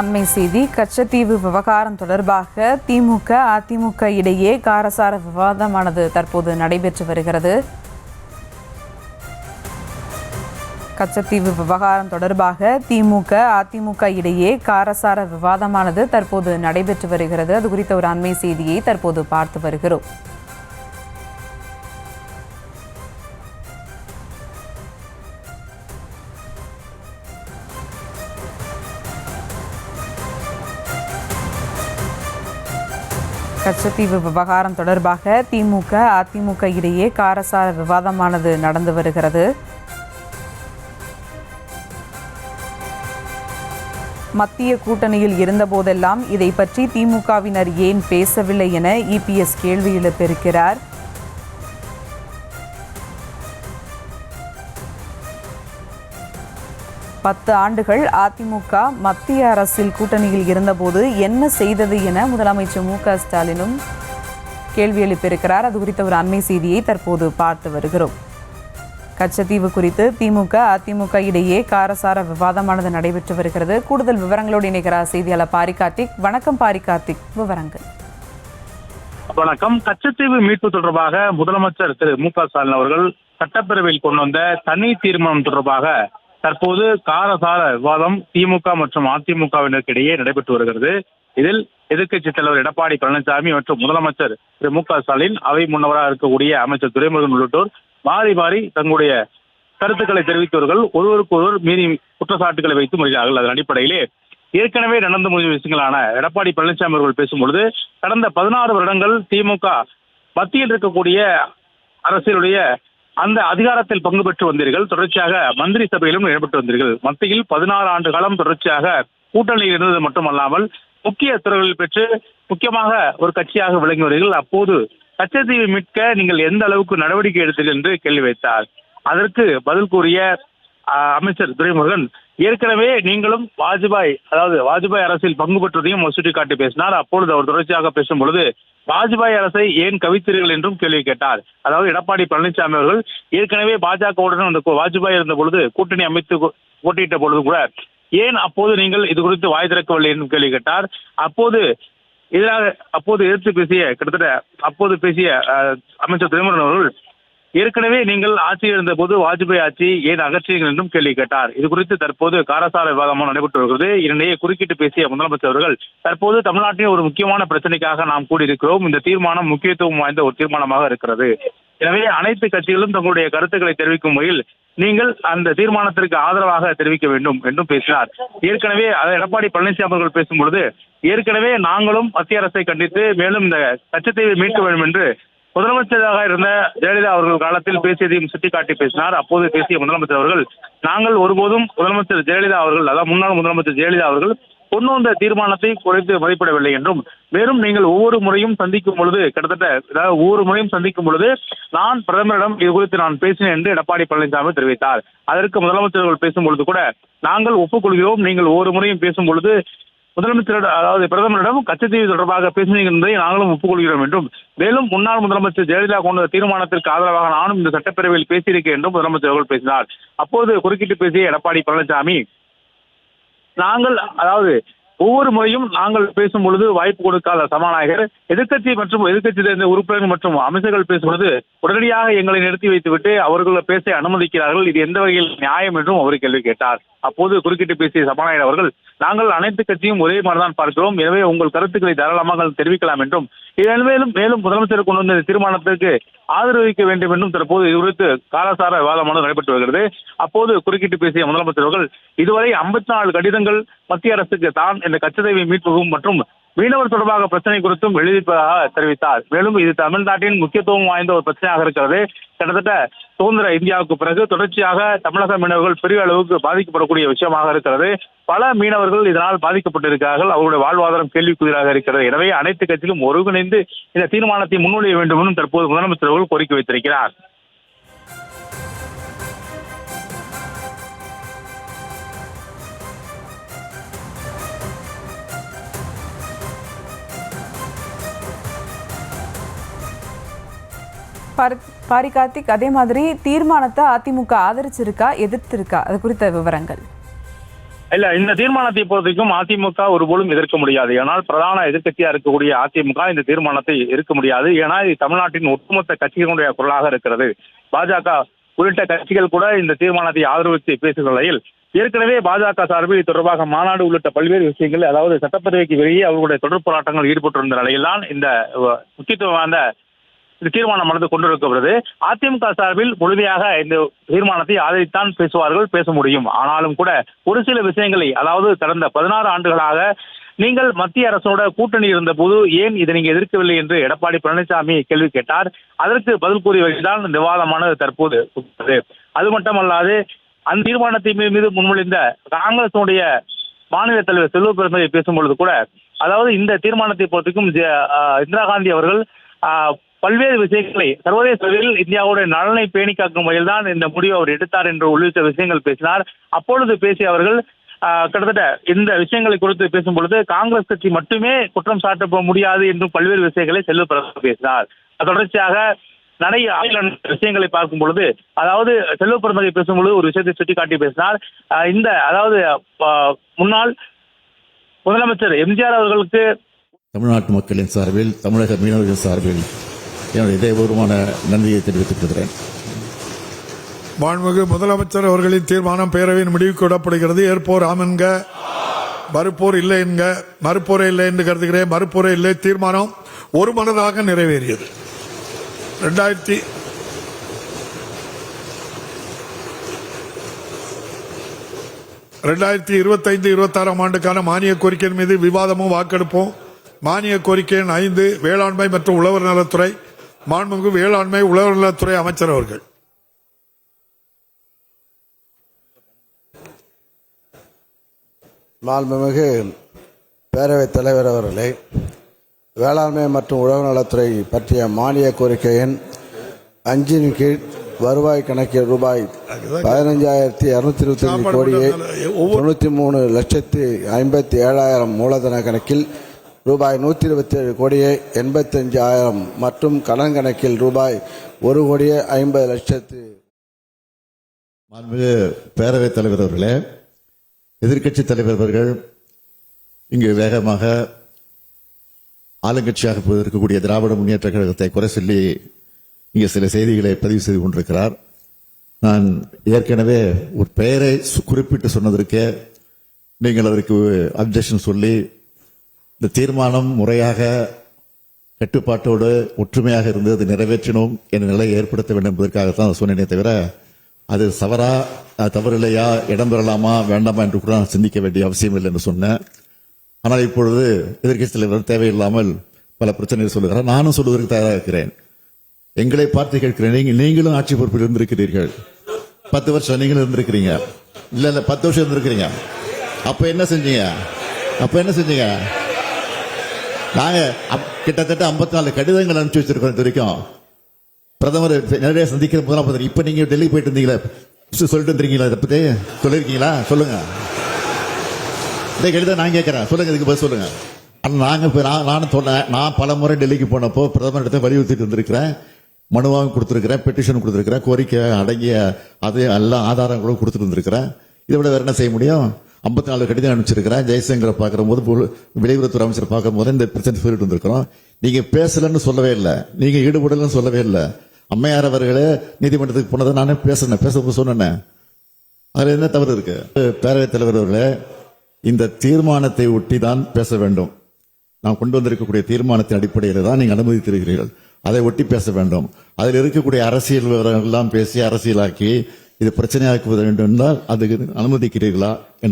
அண்மை செய்தி. கச்சத்தீவு விவகாரம் தொடர்பாக திமுக அதிமுக இடையே காரசார விவாதமானது தற்போது நடைபெற்று வருகிறது. கச்சத்தீவு விவகாரம் தொடர்பாக திமுக அதிமுக இடையே காரசார விவாதமானது தற்போது நடைபெற்று வருகிறது. அது குறித்த ஒரு அண்மை செய்தியை தற்போது பார்த்து வருகிறோம். கச்சத்தீவு விவகாரம் தொடர்பாக திமுக அதிமுக இடையே காரசார விவாதமானது நடந்து வருகிறது. மத்திய கூட்டணியில் இருந்தபோதெல்லாம் இதை பற்றி திமுகவினர் ஏன் பேசவில்லை என இபிஎஸ் கேள்வி எழுப்பியிருக்கிறார். பத்து ஆண்டுகள் அதிமுக மத்திய அரசில் கூட்டணியில் இருந்தபோது என்ன செய்தது என முதலமைச்சர் மு.க. ஸ்டாலினும் கேள்வி எழுப்பியிருக்கிறார். அது குறித்த ஒரு அண்மை செய்தியை தற்போது பார்த்து வருகிறோம். கச்சத்தீவு குறித்து திமுக அதிமுக இடையே காரசார விவாதமானது நடைபெற்று வருகிறது. கூடுதல் விவரங்களோடு இணைகிறார் செய்தியாளர் பாரி கார்த்திக். வணக்கம் பாரி கார்த்திக், விவரங்கள். வணக்கம். கச்சத்தீவு மீட்பு தொடர்பாக முதலமைச்சர் திரு மு.க. ஸ்டாலின் அவர்கள் சட்டப்பேரவையில் கொண்டு வந்த தனி தீர்மானம் தொடர்பாக தற்போது காரசார விவாதம் திமுக மற்றும் அதிமுகவினருக்கு இடையே நடைபெற்று வருகிறது. இதில் எதிர்க்கட்சித் தலைவர் எடப்பாடி பழனிசாமி மற்றும் முதலமைச்சர் திரு மு.க. ஸ்டாலின், அவை முன்னவராக இருக்கக்கூடிய அமைச்சர் துரைமுருகன் உள்ளிட்டோர் மாறி மாறி தங்களுடைய கருத்துக்களை தெரிவித்தவர்கள் ஒருவருக்கு ஒருவர் மீறி குற்றச்சாட்டுகளை வைத்து வருகிறார்கள். அதன் அடிப்படையிலே ஏற்கனவே நடந்து முடிந்த விஷயங்களான எடப்பாடி பழனிசாமி அவர்கள் பேசும்பொழுது, கடந்த 16 வருடங்கள் திமுக மத்தியில் இருக்கக்கூடிய அரசியலுடைய அந்த அதிகாரத்தில் பங்கு பெற்று வந்தீர்கள். தொடர்ச்சியாக மந்திரி சபையிலும் இடம்பெற்று வந்தீர்கள். மத்தியில் 16 ஆண்டு காலம் தொடர்ச்சியாக கூட்டணியில் இருந்தது மட்டுமல்லாமல் முக்கிய துறைகளில் பெற்று முக்கியமாக ஒரு கட்சியாக விளங்கி வருகிறீர்கள். அப்போது கச்சத்தீவை மீட்க நீங்கள் எந்த அளவுக்கு நடவடிக்கை எடுத்தீர்கள் என்று கேள்வி வைத்தார். அதற்கு பதில் கூறிய அமைச்சர் துரைமுருகன், ஏற்கனவே நீங்களும் வாஜ்பாய் அரசில் பங்கு பெற்றதையும் சுட்டிக்காட்டி பேசினார். அப்பொழுது அவர் தொடர்ச்சியாக பேசும் பொழுது வாஜ்பாய் அரசை ஏன் கவித்தீர்கள் என்றும் கேள்வி கேட்டார். அதாவது எடப்பாடி பழனிசாமி அவர்கள் ஏற்கனவே பாஜகவுடன் அந்த வாஜ்பாய் இருந்த பொழுது கூட்டணி அமைத்து போட்டியிட்ட பொழுது கூட ஏன் அப்போது நீங்கள் இது குறித்து வாய் திறக்கவில்லை என்றும் கேள்வி கேட்டார். அப்போது எதிர்த்து பேசிய அமைச்சர் துரைமுருகன் அவர்கள், ஏற்கனவே நீங்கள் ஆட்சியில் இருந்த போது வாஜ்பாய் ஆட்சி ஏன் அகற்றீர்கள் என்றும் கேள்வி கேட்டார். இது குறித்து தற்போது காரசார விவாதமாக நடைபெற்று வருகிறது. இதனிடையே குறுக்கிட்டு பேசிய முதலமைச்சர் அவர்கள், தற்போது தமிழ்நாட்டின் ஒரு முக்கியமான பிரச்சனைக்காக நாம் கூடியிருக்கிறோம். இந்த தீர்மானம் முக்கியத்துவம் வாய்ந்த ஒரு தீர்மானமாக இருக்கிறது. எனவே அனைத்து கட்சிகளும் தங்களுடைய கருத்துக்களை தெரிவிக்கும் வகையில் நீங்கள் அந்த தீர்மானத்திற்கு ஆதரவாக தெரிவிக்க வேண்டும் என்றும் பேசினார். ஏற்கனவே எடப்பாடி பழனிசாமி அவர்கள் பேசும்பொழுது, ஏற்கனவே நாங்களும் மத்திய அரசை கண்டித்து மேலும் இந்த கச்சத்தீவை மீட்க வேண்டும் என்று முதலமைச்சராக இருந்த ஜெயலலிதா அவர்கள் காலத்தில் பேசியதையும் சுட்டிக்காட்டி பேசினார். அப்போது பேசிய முதலமைச்சர் அவர்கள், நாங்கள் ஒருபோதும் முதலமைச்சர் ஜெயலலிதா அவர்கள், அதாவது முன்னாள் முதலமைச்சர் ஜெயலலிதா அவர்கள் கொண்டு வந்த தீர்மானத்தை குறைத்து மதிப்பிடவில்லை என்றும், மேலும் நீங்கள் ஒவ்வொரு முறையும் சந்திக்கும் பொழுது நான் பிரதமரிடம் இது குறித்து நான் பேசினேன் என்று எடப்பாடி பழனிசாமி தெரிவித்தார். அதற்கு முதலமைச்சர்கள் பேசும் பொழுது கூட, நாங்கள் ஒப்புக்கொள்கிறோம், நீங்கள் ஒவ்வொரு முறையும் பேசும் பொழுது பிரதமரிடம் கச்சத்தீவு தொடர்பாக பேசினீங்க என்பதை நாங்களும் ஒப்புக்கொள்கிறோம் என்றும், மேலும் முன்னாள் முதலமைச்சர் ஜெயலலிதா கொண்ட தீர்மானத்திற்கு ஆதரவாக நானும் இந்த சட்டப்பேரவையில் பேசியிருக்கேன் என்றும் முதலமைச்சர் அவர்கள் பேசினார். அப்போது குறுக்கிட்டு பேசிய எடப்பாடி பழனிசாமி, ஒவ்வொரு முறையும் நாங்கள் பேசும் பொழுது வாய்ப்பு கொடுக்காத சபாநாயகர் எதிர்க்கட்சி சேர்ந்த உறுப்பினர்கள் மற்றும் அமைச்சர்கள் பேசும்பொழுது உடனடியாக எங்களை நிறுத்தி வைத்துவிட்டு அவர்கள் பேச அனுமதிக்கிறார்கள். இது எந்த வகையில் நியாயம் என்றும் அவர் கேள்வி கேட்டார். அப்போது குறுக்கிட்டு பேசிய சபாநாயகர் அவர்கள், நாங்கள் அனைத்து கட்சியும் ஒரே மாதிரிதான் பார்க்கிறோம், எனவே உங்கள் கருத்துக்களை தாராளமாக தெரிவிக்கலாம் என்றும், மேலும் முதலமைச்சர் கொண்டு வந்த தீர்மானத்திற்கு ஆதரவிக்க வேண்டும் என்றும் தற்போது இது குறித்து காரசார விவாதமானது நடைபெற்று வருகிறது. அப்போது குறுக்கிட்டு பேசிய முதலமைச்சர் அவர்கள், இதுவரை 54 கடிதங்கள் மத்திய அரசுக்கு தான் இந்த கச்சத்தீவை மீட்பும் மற்றும் மீனவர் தொடர்பாக பிரச்சனை குறித்தும் எழுதியிருப்பதாக தெரிவித்தார். மேலும் இது தமிழ்நாட்டின் முக்கியத்துவம் வாய்ந்த ஒரு பிரச்சனையாக இருக்கிறது. கிட்டத்தட்ட சுதந்திர இந்தியாவுக்கு பிறகு தொடர்ச்சியாக தமிழக மீனவர்கள் பெரிய அளவுக்கு பாதிக்கப்படக்கூடிய விஷயமாக இருக்கிறது. பல மீனவர்கள் இதனால் பாதிக்கப்பட்டிருக்கிறார்கள். அவருடைய வாழ்வாதாரம் கேள்விக்குறியாக இருக்கிறது. எனவே அனைத்து கட்சியிலும் ஒருங்கிணைந்து இந்த தீர்மானத்தை முன்மொழிய வேண்டும் என்றும் தற்போது முதலமைச்சர் அவர்கள் கோரிக்கை வைத்திருக்கிறார். பாரி கார்த்திக், அதே மாதிரி தீர்மானத்தை அதிமுக ஆதரிச்சிருக்கா, எதிர்த்திருக்கா, அது குறித்த விவரங்கள்? இல்ல, இந்த தீர்மானத்தை பொறுத்தவரைக்கும் அதிமுக ஒருபோதும் எதிர்க்க முடியாது. ஏனால் பிரதான எதிர்க்கட்சியா இருக்கக்கூடிய அதிமுக இந்த தீர்மானத்தை எதிர்க்க முடியாது. ஏன்னா இது தமிழ்நாட்டின் ஒட்டுமொத்த கட்சிகளுடைய குரலாக இருக்கிறது. பாஜக உள்ளிட்ட கட்சிகள் கூட இந்த தீர்மானத்தை ஆதரவித்து பேசுகிற நிலையில் ஏற்கனவே பாஜக சார்பில் இது தொடர்பாக மாநாடு உள்ளிட்ட பல்வேறு விஷயங்கள், அதாவது சட்டப்பேரவைக்கு வெளியே அவர்களுடைய தொடர் போராட்டங்கள் ஈடுபட்டிருந்த நிலையில்தான் இந்த முக்கியத்துவம் வாய்ந்த இந்த தீர்மானமானது கொண்டிருக்கப்படுது. அதிமுக சார்பில் முழுமையாக இந்த தீர்மானத்தை ஆதரித்தான் பேசுவார்கள், பேச முடியும். ஆனாலும் கூட ஒரு சில விஷயங்களை, அதாவது கடந்த 16 ஆண்டுகளாக நீங்கள் மத்திய அரசோட கூட்டணி இருந்த போது ஏன் இதை நீங்க எதிர்க்கவில்லை என்று எடப்பாடி பழனிசாமி கேள்வி கேட்டார். அதற்கு பதில் கூறிய வகைதான் இந்த விவாதமானது தற்போது உள்ளது. அது மட்டுமல்லாது அந்த தீர்மானத்தை மீது முன்மொழிந்த காங்கிரசுடைய மாநில தலைவர் செல்வ பெருந்தகை பேசும்பொழுது கூட, அதாவது இந்த தீர்மானத்தை பொறுத்தவரைக்கும் இந்திரா காந்தி அவர்கள் பல்வேறு விஷயங்களை சர்வதேச அளவில் இந்தியாவுடைய நலனை பேணி காக்கும் வகையில் தான் இந்த முடிவை அவர் எடுத்தார் என்று உள்ளிட்ட விஷயங்கள் பேசினார். அப்பொழுது பேசிய அவர்கள் கிட்டத்தட்ட இந்த விஷயங்களை குறித்து பேசும் பொழுது காங்கிரஸ் கட்சி மட்டுமே குற்றம் சாட்ட முடியாது என்றும் பல்வேறு விஷயங்களை செல்வ பெருந்தகை பேசினார். தொடர்ச்சியாக நிறைய விஷயங்களை பார்க்கும் பொழுது, அதாவது செல்வ பெருந்தகை பேசும்பொழுது ஒரு விஷயத்தை சுட்டிக்காட்டி பேசினார். இந்த அதாவது முன்னாள் முதலமைச்சர் எம்ஜிஆர் அவர்களுக்கு தமிழ்நாட்டு மக்களின் சார்பில், தமிழக மீனவர்கள் சார்பில் என்னுடைய இதயபூர்வமான நன்றியை தெரிவித்துக் கொள்கிறேன். மாண்புமிகு முதலமைச்சர் அவர்களின் தீர்மானம் பேரவையின் முடிவுக்கு விடப்படுகிறது. ஏற்போர் ஆம் என்க, மறுப்போர் இல்லை என்க. மறுப்போரே இல்லை என்று கருதுகிறேன். மறுப்போரே இல்லை. தீர்மானம் ஒருமனதாக நிறைவேறியது. 2025-26 ஆண்டுக்கான மானிய கோரிக்கையின் மீது விவாதமும் வாக்கெடுப்போம். மானிய கோரிக்கை எண் 5, வேளாண்மை மற்றும் உழவர் நலத்துறை. மாண்புமிகு வேளாண்மை உழவர் நலத்துறை அமைச்சர் அவர்கள். மாண்புமிகு பேரவைத் தலைவர் அவர்களே, வேளாண்மை மற்றும் உழவர் நலத்துறை பற்றிய மானிய கோரிக்கை எண் 5 கீழ் வருவாய் கணக்கில் ரூபாய் 15,225 கோடியே 93,57,000 மூலதன கணக்கில் ரூபாய் 127 கோடியே 85,000 மற்றும் கடன் கணக்கில் ரூபாய் 1 கோடியே 50 லட்சத்து. மாண்புமிகு பேரவைத் தலைவர் அவர்களே, எதிர்க்கட்சித் தலைவர் அவர்கள் இங்கு வேகமாக ஆளுங்கட்சியாக இருக்கக்கூடிய திராவிட முன்னேற்ற கழகத்தை குறை சொல்லி இங்கே சில செய்திகளை பதிவு செய்து கொண்டிருக்கிறார். நான் ஏற்கனவே ஒரு பெயரை குறிப்பிட்டு சொன்னதற்கே நீங்கள் அதற்கு அப்ஜெக்ஷன் சொல்லி இந்த தீர்மானம் முறையாக கட்டுப்பாட்டோடு ஒற்றுமையாக இருந்து அது நிறைவேற்றணும் என்ற நிலையை ஏற்படுத்த வேண்டும் என்பதற்காகத்தான் சொன்னேனே தவிர அது தவறு இல்லையா, இடம் பெறலாமா வேண்டாமா என்று கூட நான் சிந்திக்க வேண்டிய அவசியம் இல்லை என்று சொன்னேன். ஆனால் இப்பொழுது எதிர்க்கட்சி தலைவர் தேவையில்லாமல் பல பிரச்சனைகள் சொல்லுகிறார். நானும் சொல்வதற்கு தயாராக இருக்கிறேன். எங்களை பார்த்து கேட்கிறேன், நீங்களும் ஆட்சி பொறுப்பில் இருந்திருக்கிறீர்கள். 10 வருஷம் நீங்களும் இருந்திருக்கிறீங்க. இல்ல 10 வருஷம் இருந்திருக்கிறீங்க. அப்ப என்ன செஞ்சீங்க? நாங்க கிட்டத்தட்ட 54 கடிதங்கள் அனுப்பிச்சு வச்சிருக்கோம். இது வரைக்கும் பிரதமர் நிறைய சந்திக்கிற முதலமைச்சர். இப்ப நீங்க டெல்லி போயிட்டு இருந்தீங்களா, சொல்லிட்டு இருந்தீங்களா, இதை பத்தி சொல்லிருக்கீங்களா? சொல்லுங்க. இந்த கடிதம் நான் கேட்கிறேன், சொல்லுங்க, இதுக்கு பதில் சொல்லுங்க. நானும் சொன்னேன், நான் பல முறை டெல்லிக்கு போனப்போ பிரதமரிடத்தை வலியுறுத்திட்டு வந்திருக்கிறேன், மனுவாக கொடுத்திருக்கிறேன், பெட்டிஷன் கொடுத்திருக்கிறேன், கோரிக்கை அடங்கிய அது எல்லாம் ஆதாரங்களும் கொடுத்துட்டு வந்திருக்கிறேன். இதை விட வேற என்ன செய்ய முடியும்? 54 கடிதம் அனுப்பிச்சிருக்கிறேன். ஜெய்சங்கரை பார்க்கிற போது, வெளியுறவுத்துறை அமைச்சர் பார்க்கும் போது இந்த பிரச்சனை சொல்லிட்டு வந்திருக்கிறோம். நீங்க பேசலன்னு சொல்லவே இல்லை, நீங்க ஈடுபடலன்னு சொல்லவே இல்லை. அம்மையார் அவர்களே நீதிமன்றத்துக்கு போனதை நானே பேச சொன்னேன். அதுல என்ன தவறு இருக்கு? பேரவைத் தலைவர் அவர்களே, இந்த தீர்மானத்தை ஒட்டி தான் பேச வேண்டும். நான் கொண்டு வந்திருக்கக்கூடிய தீர்மானத்தின் அடிப்படையில் தான் நீங்க அனுமதித்திருக்கிறீர்கள். அதை ஒட்டி பேச வேண்டும். அதில் இருக்கக்கூடிய அரசியல் விவரங்கள் எல்லாம் பேசி அரசியலாக்கி இது பிரச்சனையாக்குவது வேண்டும் என்றால் அதுக்கு அனுமதிக்கிறீர்களா என்று